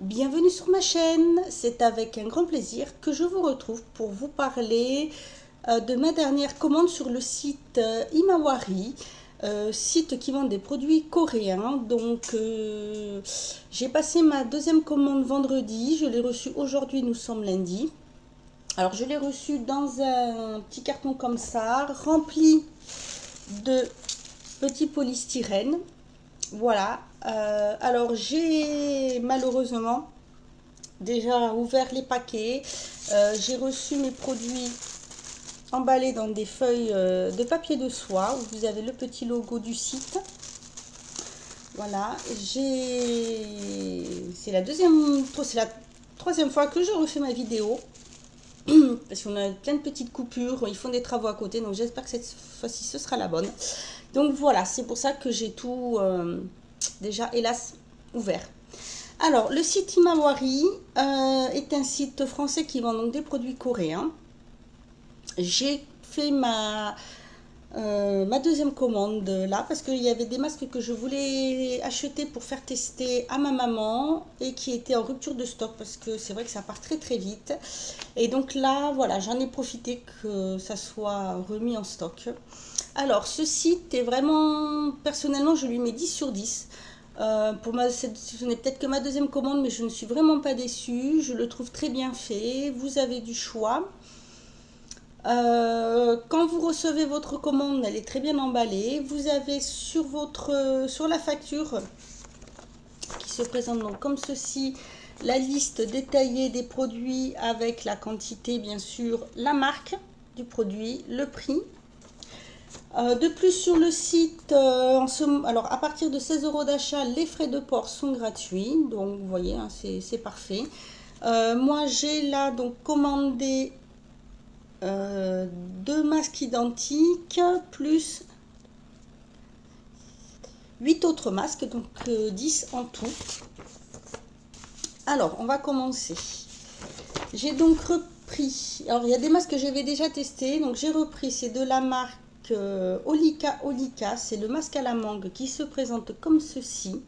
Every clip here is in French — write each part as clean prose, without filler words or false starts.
Bienvenue sur ma chaîne, c'est avec un grand plaisir que je vous retrouve pour vous parler de ma dernière commande sur le site Imawari, site qui vend des produits coréens. Donc j'ai passé ma deuxième commande vendredi, je l'ai reçue aujourd'hui, nous sommes lundi. Alors je l'ai reçue dans un petit carton comme ça, rempli de petits polystyrène. Voilà, alors j'ai malheureusement déjà ouvert les paquets. J'ai reçu mes produits emballés dans des feuilles de papier de soie où vous avez le petit logo du site. Voilà, c'est la troisième fois que je refais ma vidéo parce qu'on a plein de petites coupures, ils font des travaux à côté, donc j'espère que cette fois-ci ce sera la bonne. Donc voilà, c'est pour ça que j'ai tout déjà hélas ouvert. Alors le site Imawari est un site français qui vend donc des produits coréens. J'ai fait ma deuxième commande là parce qu'il y avait des masques que je voulais acheter pour faire tester à ma maman et qui étaient en rupture de stock parce que c'est vrai que ça part très très vite. Et donc là voilà, j'en ai profité que ça soit remis en stock. Alors ce site est vraiment, personnellement je lui mets 10 sur 10. Ce n'est peut-être que ma deuxième commande, mais je ne suis vraiment pas déçue. Je le trouve très bien fait. Vous avez du choix. Quand vous recevez votre commande, elle est très bien emballée. Vous avez sur la facture qui se présente donc comme ceci, la liste détaillée des produits avec la quantité, bien sûr, la marque du produit, le prix. De plus sur le site, alors à partir de 16 € d'achat, les frais de port sont gratuits. Donc vous voyez, hein, c'est parfait. Moi j'ai là donc commandé 2 masques identiques plus 8 autres masques, donc 10 en tout. Alors on va commencer. J'ai donc repris, alors il y a des masques que j'avais déjà testés, donc j'ai repris, c'est de la marque Olika, c'est le masque à la mangue qui se présente comme ceci.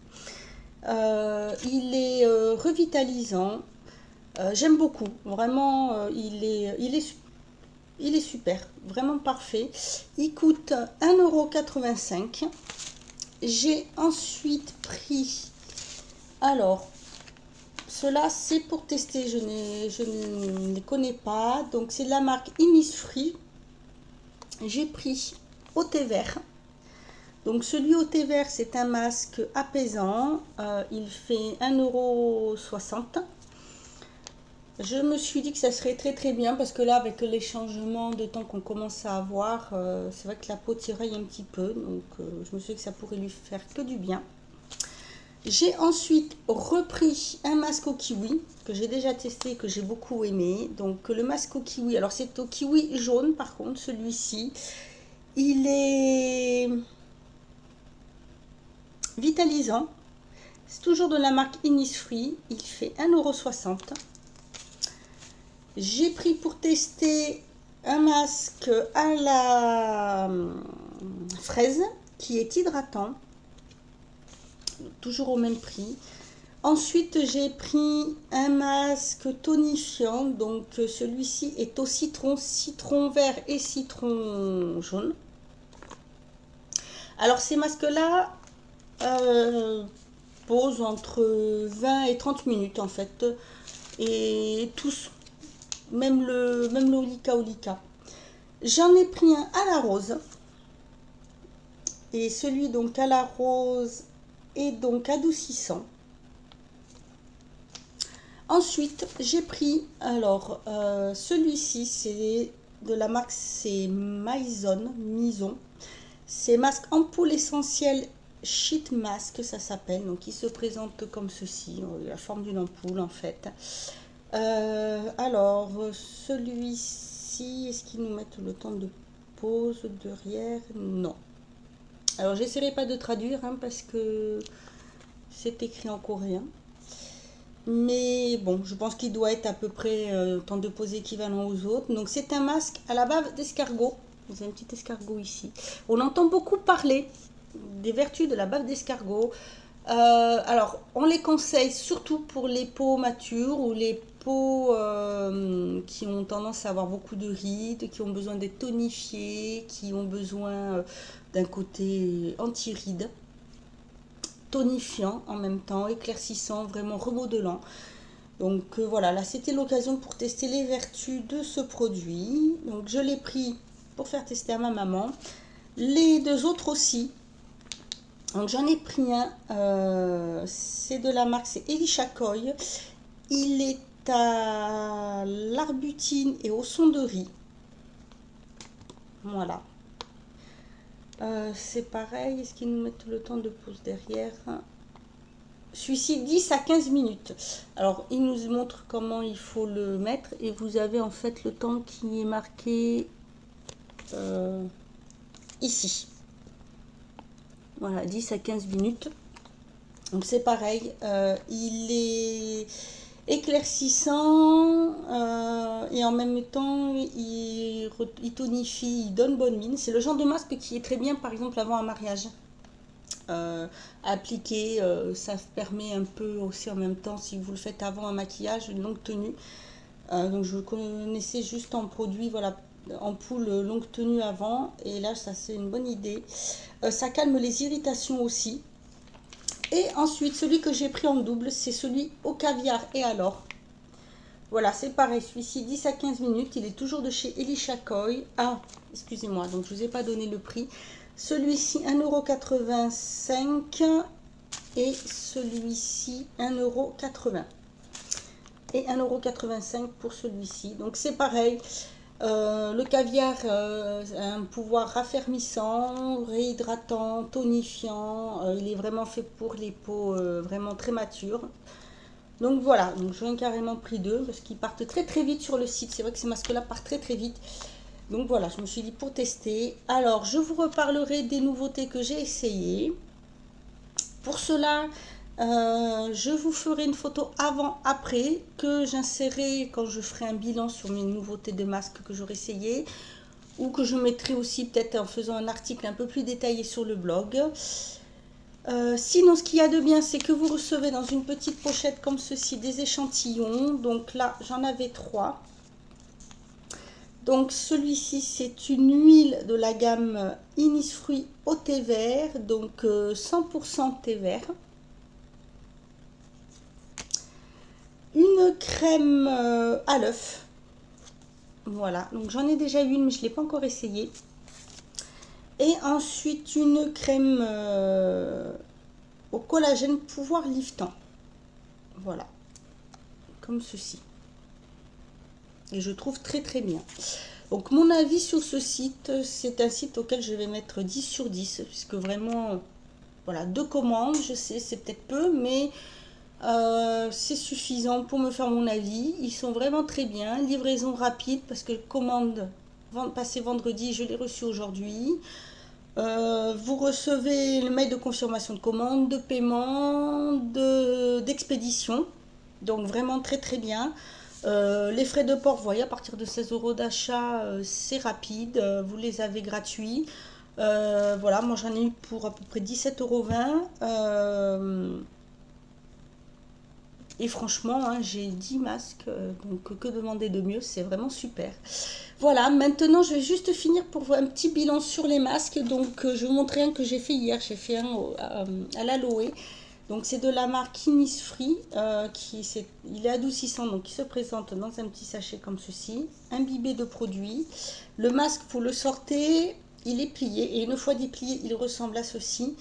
Il est revitalisant, j'aime beaucoup, vraiment il est super, vraiment parfait. Il coûte 1,85 €. J'ai ensuite pris, alors cela c'est pour tester, je ne les connais pas, donc c'est de la marque Innisfree. J'ai pris au thé vert. Donc celui au thé vert, c'est un masque apaisant. Il fait 1,60 €. Je me suis dit que ça serait très très bien parce que là, avec les changements de temps qu'on commence à avoir, c'est vrai que la peau tiraille un petit peu. Donc je me suis dit que ça pourrait lui faire que du bien. J'ai ensuite repris un masque au kiwi que j'ai déjà testé et que j'ai beaucoup aimé. Donc le masque au kiwi, alors c'est au kiwi jaune par contre, celui-ci. Il est vitalisant. C'est toujours de la marque Innisfree. Il fait 1,60 €. J'ai pris pour tester un masque à la fraise qui est hydratant. Toujours au même prix. Ensuite, j'ai pris un masque tonifiant. Donc, celui-ci est au citron vert et citron jaune. Alors, ces masques-là posent entre 20 et 30 minutes en fait. Et tous, même le Olika. J'en ai pris un à la rose. Et celui donc à la rose est donc adoucissant. Ensuite, j'ai pris, alors, celui-ci, c'est de la marque, c'est Mison. C'est masque ampoule essentielle sheet mask, ça s'appelle. Donc, il se présente comme ceci, la forme d'une ampoule en fait. Alors, celui-ci, est-ce qu'ils nous mettent le temps de pause derrière? Non. Alors, j'essaierai pas de traduire hein, parce que c'est écrit en coréen. Mais bon, je pense qu'il doit être à peu près temps de pause équivalent aux autres. Donc c'est un masque à la bave d'escargot. Vous avez un petit escargot ici. On entend beaucoup parler des vertus de la bave d'escargot. Alors, on les conseille surtout pour les peaux matures ou les peaux qui ont tendance à avoir beaucoup de rides, qui ont besoin d'être tonifiées, qui ont besoin d'un côté anti-rides, tonifiant en même temps, éclaircissant, vraiment remodelant. Donc voilà, là c'était l'occasion pour tester les vertus de ce produit. Donc je l'ai pris pour faire tester à ma maman. Les deux autres aussi. Donc j'en ai pris un, c'est de la marque, c'est Elisha Coy. Il est à l'arbutine et au son de riz. Voilà. C'est pareil, est-ce qu'ils nous mettent le temps de pause derrière? Celui-ci 10 à 15 minutes. Alors il nous montre comment il faut le mettre et vous avez en fait le temps qui est marqué ici. Voilà, 10 à 15 minutes. Donc c'est pareil, il est éclaircissant et en même temps il tonifie, il donne bonne mine. C'est le genre de masque qui est très bien par exemple avant un mariage. Appliquer, ça permet un peu aussi en même temps si vous le faites avant un maquillage, une longue tenue. Donc je le connaissais juste en produit, voilà, ampoule longue tenue avant, et là ça c'est une bonne idée. Ça calme les irritations aussi. Et ensuite celui que j'ai pris en double, c'est celui au caviar et alors. Voilà, c'est pareil, celui-ci 10 à 15 minutes, il est toujours de chez Elisha Coy. Ah, excusez-moi, donc je vous ai pas donné le prix. Celui-ci 1,85 € et celui-ci 1,80 € et 1,85 € pour celui-ci. Donc c'est pareil, le caviar a un pouvoir raffermissant, réhydratant, tonifiant. Il est vraiment fait pour les peaux vraiment très matures. Donc voilà, donc j'en ai carrément pris deux parce qu'ils partent très très vite sur le site. C'est vrai que ces masques-là partent très très vite. Donc voilà, je me suis dit pour tester. Alors, je vous reparlerai des nouveautés que j'ai essayées. Pour cela, je vous ferai une photo avant-après que j'insérerai quand je ferai un bilan sur mes nouveautés de masques que j'aurai essayé. Ou que je mettrai aussi peut-être en faisant un article un peu plus détaillé sur le blog. Sinon, ce qu'il y a de bien, c'est que vous recevez dans une petite pochette comme ceci des échantillons. Donc là, j'en avais 3. Donc celui-ci, c'est une huile de la gamme Innisfree au thé vert, donc 100% thé vert. Une crème à l'œuf. Voilà, donc j'en ai déjà une, mais je ne l'ai pas encore essayée. Et ensuite, une crème au collagène pouvoir liftant. Voilà, comme ceci. Et je trouve très très bien. Donc mon avis sur ce site, c'est un site auquel je vais mettre 10 sur 10. Puisque vraiment, voilà, 2 commandes, je sais, c'est peut-être peu, mais c'est suffisant pour me faire mon avis. Ils sont vraiment très bien. Livraison rapide, parce que commande passé vendredi, je l'ai reçu aujourd'hui. Vous recevez le mail de confirmation de commande, de paiement, d'expédition. Donc vraiment très très bien. Les frais de port, vous voyez, à partir de 16 € d'achat, c'est rapide, vous les avez gratuits. Voilà, moi j'en ai eu pour à peu près 17,20 €. Et franchement, hein, j'ai 10 masques, donc que demander de mieux, c'est vraiment super. Voilà, maintenant je vais juste finir pour vous un petit bilan sur les masques. Donc je vais vous montrer un que j'ai fait hier, j'ai fait un à l'aloe. Donc c'est de la marque Innisfree, il est adoucissant, donc il se présente dans un petit sachet comme ceci, imbibé de produit. Le masque, vous le sortez, il est plié, et une fois déplié, il ressemble à ceci.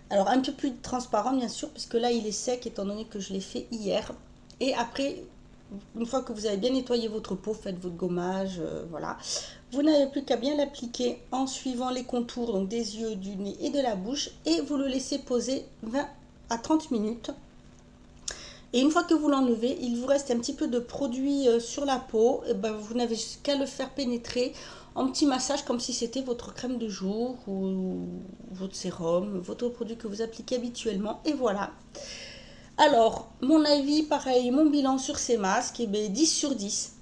Alors un peu plus transparent bien sûr, puisque là il est sec, étant donné que je l'ai fait hier. Et après, une fois que vous avez bien nettoyé votre peau, faites votre gommage, voilà. Vous n'avez plus qu'à bien l'appliquer en suivant les contours donc des yeux, du nez et de la bouche, et vous le laissez poser 20 à 30 minutes. Et une fois que vous l'enlevez, il vous reste un petit peu de produit sur la peau. Et ben, vous n'avez qu'à le faire pénétrer en petit massage, comme si c'était votre crème de jour ou votre sérum, votre produit que vous appliquez habituellement. Et voilà. Alors, mon avis, pareil, mon bilan sur ces masques, et bien 10 sur 10.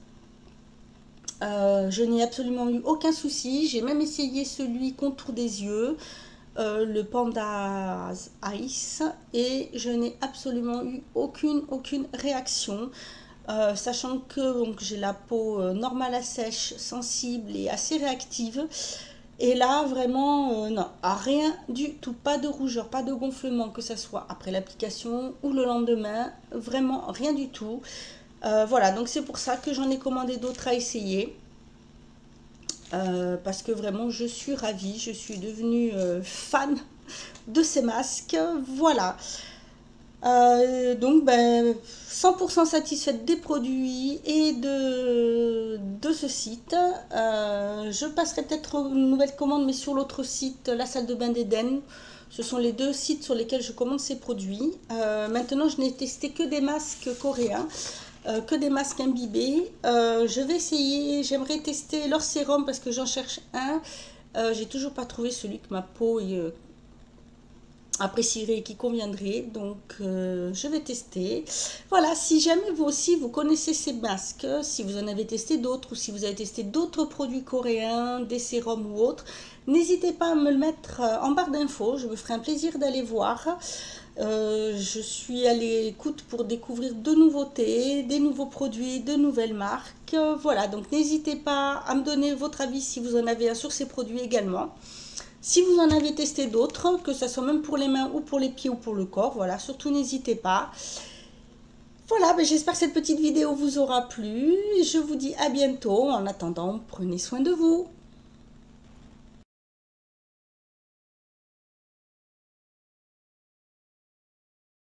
Je n'ai absolument eu aucun souci. J'ai même essayé celui contour des yeux. le Panda Ice et je n'ai absolument eu aucune réaction. Sachant que donc, j'ai la peau normale à sèche, sensible et assez réactive. Et là, vraiment, non, rien du tout, pas de rougeur, pas de gonflement, que ce soit après l'application ou le lendemain, vraiment rien du tout. Voilà, donc c'est pour ça que j'en ai commandé d'autres à essayer. Parce que vraiment, je suis ravie, je suis devenue fan de ces masques. Voilà. Donc, ben, 100% satisfaite des produits et de ce site. Je passerai peut-être une nouvelle commande, mais sur l'autre site, la salle de bain d'Eden. Ce sont les deux sites sur lesquels je commande ces produits. Maintenant, je n'ai testé que des masques coréens, que des masques imbibés. Je vais essayer, j'aimerais tester leur sérum parce que j'en cherche un. J'ai toujours pas trouvé celui que ma peau apprécierait et qui conviendrait, donc je vais tester. Voilà, si jamais vous aussi vous connaissez ces masques, si vous en avez testé d'autres ou si vous avez testé d'autres produits coréens, des sérums ou autres, n'hésitez pas à me le mettre en barre d'infos, je me ferai un plaisir d'aller voir. Je suis à l'écoute pour découvrir de nouveautés, des nouveaux produits, de nouvelles marques. Voilà, donc n'hésitez pas à me donner votre avis si vous en avez un sur ces produits également. Si vous en avez testé d'autres, que ce soit même pour les mains ou pour les pieds ou pour le corps, voilà, surtout n'hésitez pas. Voilà, ben j'espère que cette petite vidéo vous aura plu. Je vous dis à bientôt. En attendant, prenez soin de vous.